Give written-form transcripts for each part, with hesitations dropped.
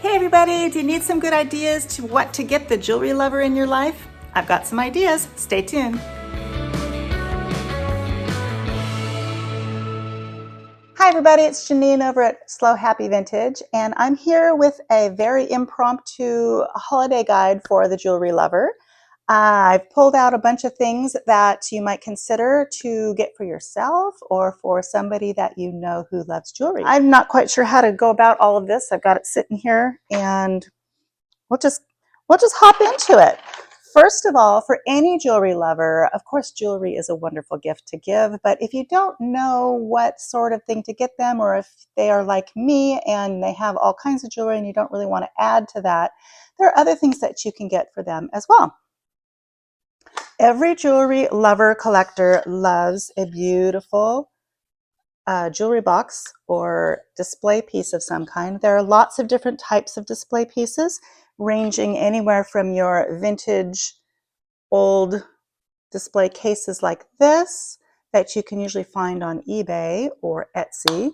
Hey everybody, do you need some good ideas to what to get the jewelry lover in your life? I've got some ideas. Stay tuned. Hi everybody, it's Janine over at Slow Happy Vintage, and I'm here with a very impromptu holiday guide for the jewelry lover. I've pulled out a bunch of things that you might consider to get for yourself or for somebody that you know who loves jewelry. I'm not quite sure how to go about all of this. I've got it sitting here and we'll just hop into it. First of all, for any jewelry lover, of course, jewelry is a wonderful gift to give, but if you don't know what sort of thing to get them, or if they are like me and they have all kinds of jewelry and you don't really want to add to that, there are other things that you can get for them as well. Every jewelry lover collector loves a beautiful jewelry box or display piece of some kind. There are lots of different types of display pieces, ranging anywhere from your vintage old display cases like this that you can usually find on eBay or Etsy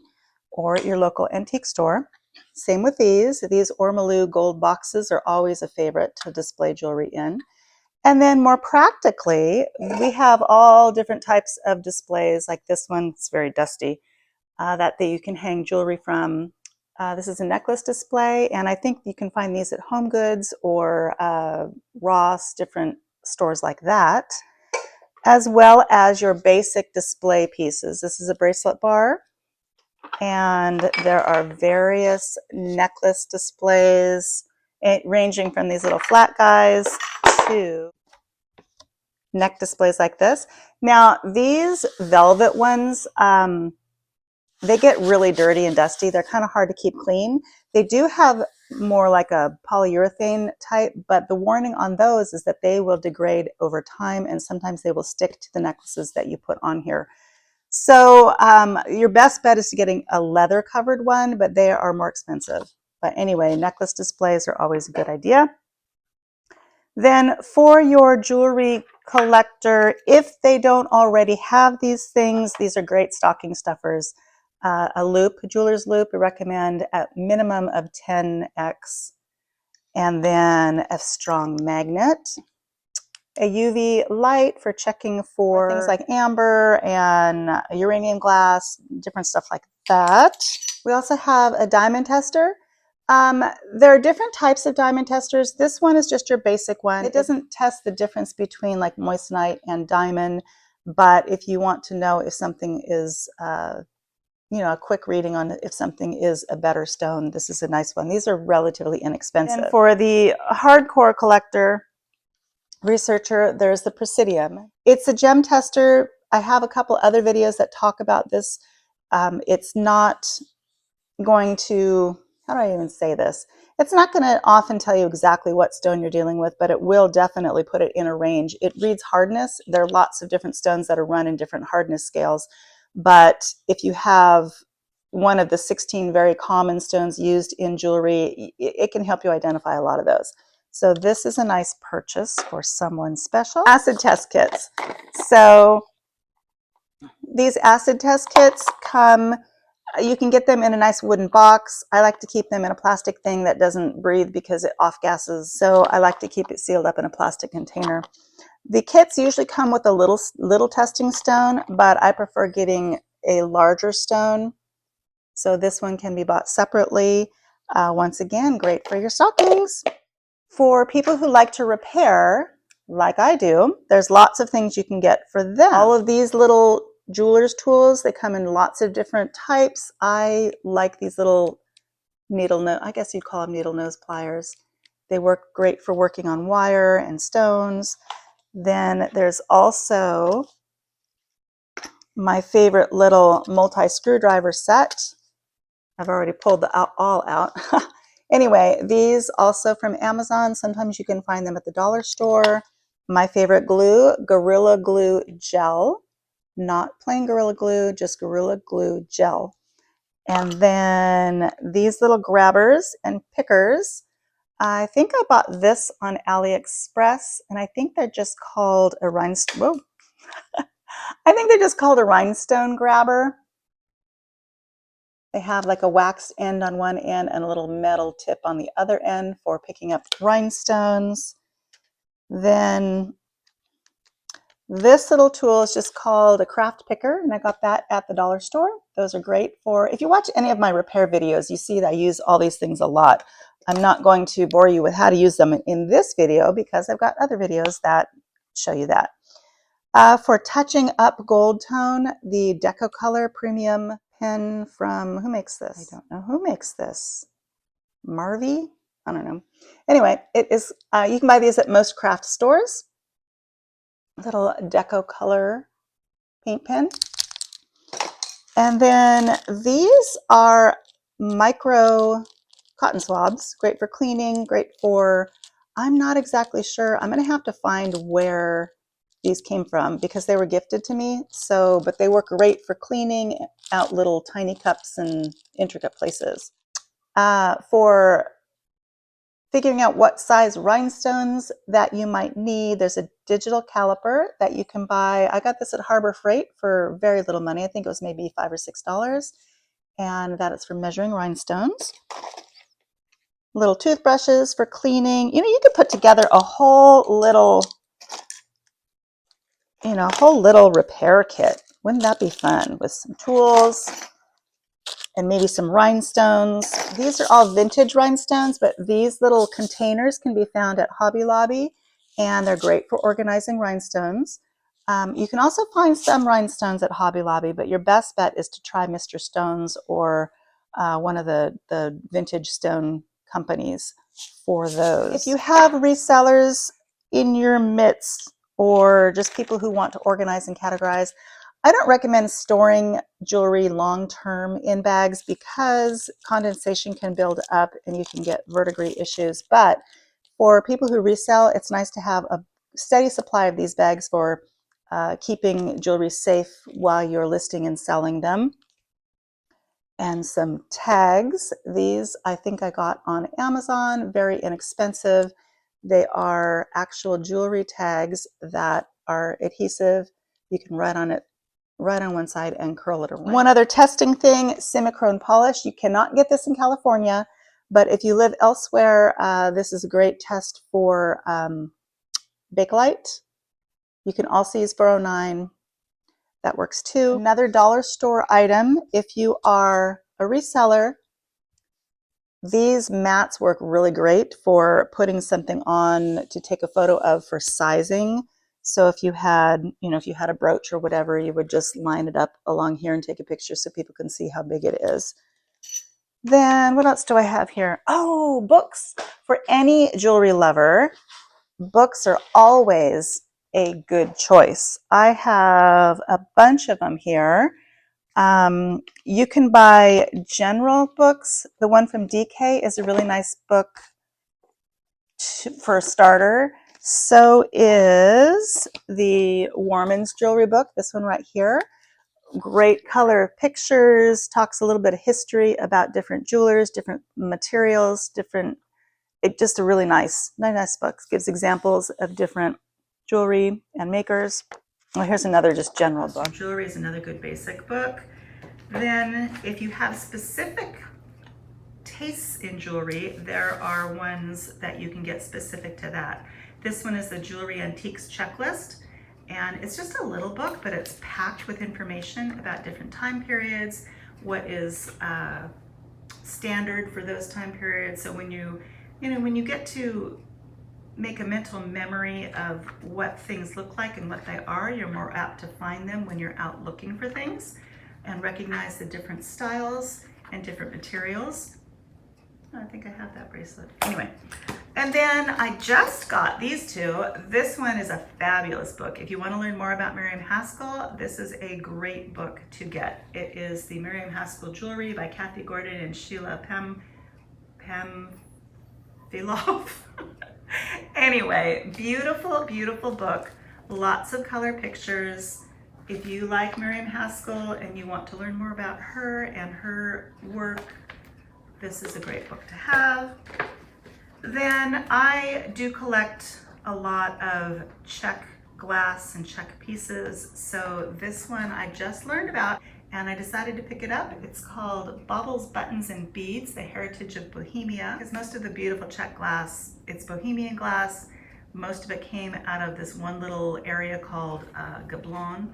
or at your local antique store. Same with these. These Ormolu gold boxes are always a favorite to display jewelry in. And then more practically, we have all different types of displays like this one. It's very dusty, that you can hang jewelry from. This is a necklace display, and I think you can find these at Home Goods or Ross, different stores like that, as well as your basic display pieces. This is a bracelet bar, and there are various necklace displays, ranging from these little flat guys to neck displays like this. Now, these velvet ones, they get really dirty and dusty. They're kind of hard to keep clean. They do have more like a polyurethane type, but the warning on those is that they will degrade over time, and sometimes they will stick to the necklaces that you put on here. So your best bet is to getting a leather covered one, but they are more expensive. But anyway, necklace displays are always a good idea. Then for your jewelry collector, if they don't already have these things, these are great stocking stuffers. A loop, a jeweler's loop, I recommend at minimum of 10x. And then a strong magnet. A UV light for checking for things like amber and uranium glass, different stuff like that. We also have a diamond tester. There are different types of diamond testers. This one is just your basic one. It doesn't test the difference between like moissanite and diamond, but if you want to know if something is, a quick reading on if something is a better stone, this is a nice one. These are relatively inexpensive. And for the hardcore collector, researcher, there's the Presidium. It's a gem tester. I have a couple other videos that talk about this. It's not going to, how do I even say this? It's not going to often tell you exactly what stone you're dealing with, but it will definitely put it in a range. It reads hardness. There are lots of different stones that are run in different hardness scales, but if you have one of the 16 very common stones used in jewelry, it can help you identify a lot of those. So this is a nice purchase for someone special. Acid test kits. So these acid test kits come, you can get them in a nice wooden box. I like to keep them in a plastic thing that doesn't breathe because it off-gases. So I like to keep it sealed up in a plastic container. The kits usually come with a little testing stone, but I prefer getting a larger stone. So this one can be bought separately. Once again, great for your stockings. For people who like to repair, like I do, there's lots of things you can get for them. All of these little jeweler's tools, they come in lots of different types. I like these little needle nose, I guess you'd call them needle nose pliers. They work great for working on wire and stones. Then there's also my favorite little multi-screwdriver set. I've already pulled all out. Anyway, these also from Amazon. Sometimes you can find them at the dollar store. My favorite glue, Gorilla Glue Gel. Not plain Gorilla Glue, just Gorilla Glue Gel. And then these little grabbers and pickers. I think I bought this on AliExpress, and I think they're just called a rhinestone. Whoa. I think they're just called a rhinestone grabber. They have like a waxed end on one end and a little metal tip on the other end for picking up rhinestones. Then this little tool is just called a craft picker, and I got that at the dollar store. Those are great for, if you watch any of my repair videos, you see that I use all these things a lot. I'm not going to bore you with how to use them in this video because I've got other videos that show you that. For touching up gold tone, the Deco Color Premium pen from, who makes this? I don't know who makes this. Marvy? I don't know. Anyway, it is. You can buy these at most craft stores. Little Deco Color paint pen. And then these are micro cotton swabs, great for cleaning, great for, I'm not exactly sure. I'm going to have to find where these came from because they were gifted to me. So, but they work great for cleaning out little tiny cups and intricate places. For figuring out what size rhinestones that you might need, there's a digital caliper that you can buy. I got this at Harbor Freight for very little money. I think it was maybe $5 or $6. And that is for measuring rhinestones. Little toothbrushes for cleaning. You know, you could put together a whole little, repair kit. Wouldn't that be fun? With some tools and maybe some rhinestones. These are all vintage rhinestones, but these little containers can be found at Hobby Lobby, and they're great for organizing rhinestones. You can also find some rhinestones at Hobby Lobby, but your best bet is to try Mr. Stone's or one of the vintage stone companies for those. If you have resellers in your midst or just people who want to organize and categorize, I don't recommend storing jewelry long-term in bags because condensation can build up and you can get verdigris issues. But for people who resell, it's nice to have a steady supply of these bags for keeping jewelry safe while you're listing and selling them. And some tags. These I think I got on Amazon, very inexpensive. They are actual jewelry tags that are adhesive. You can write on it right on one side and curl it around. One other testing thing, Simichrome polish. You cannot get this in California, but if you live elsewhere, this is a great test for Bakelite. You can also use 409. That works too. Another dollar store item, if you are a reseller, these mats work really great for putting something on to take a photo of for sizing. So if you had, a brooch or whatever, you would just line it up along here and take a picture so people can see how big it is. Then what else do I have here? Oh, books. For any jewelry lover, books are always a good choice. I have a bunch of them here. You can buy general books. The one from DK is a really nice book for a starter. So is the Warman's jewelry book, this one right here. Great color pictures, talks a little bit of history about different jewelers, different materials, just a really nice book. Gives examples of different jewelry and makers. Well, here's another just general book. Jewelry is another good basic book. Then if you have specific tastes in jewelry, there are ones that you can get specific to that. This one is the Jewelry Antiques Checklist, and it's just a little book, but it's packed with information about different time periods, what is standard for those time periods. So when you get to make a mental memory of what things look like and what they are, you're more apt to find them when you're out looking for things and recognize the different styles and different materials. I think I have that bracelet. Anyway, and then I just got these two. This one is a fabulous book. If you want to learn more about Miriam Haskell, this is a great book to get. It is the Miriam Haskell Jewelry by Kathy Gordon and Sheila Pamphilov. Anyway, beautiful, beautiful book. Lots of color pictures. If you like Miriam Haskell and you want to learn more about her and her work, this is a great book to have. Then I do collect a lot of check glass and check pieces. So this one I just learned about. and I decided to pick it up. It's called Baubles, Buttons, and Beads, the Heritage of Bohemia. Because most of the beautiful check glass, it's Bohemian glass. Most of it came out of this one little area called Gablon.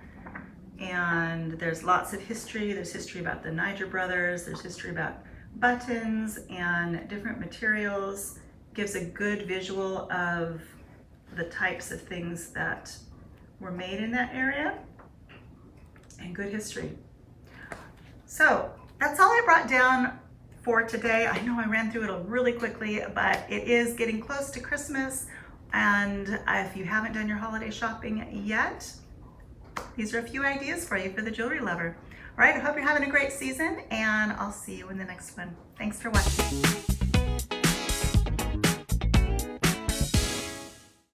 And there's lots of history. There's history about the Niger brothers. There's history about buttons and different materials. Gives a good visual of the types of things that were made in that area, and good history. So that's all I brought down for today. I know I ran through it really quickly, but it is getting close to Christmas, and if you haven't done your holiday shopping yet, these are a few ideas for you for the jewelry lover. All right, I hope you're having a great season, and I'll see you in the next one. Thanks for watching.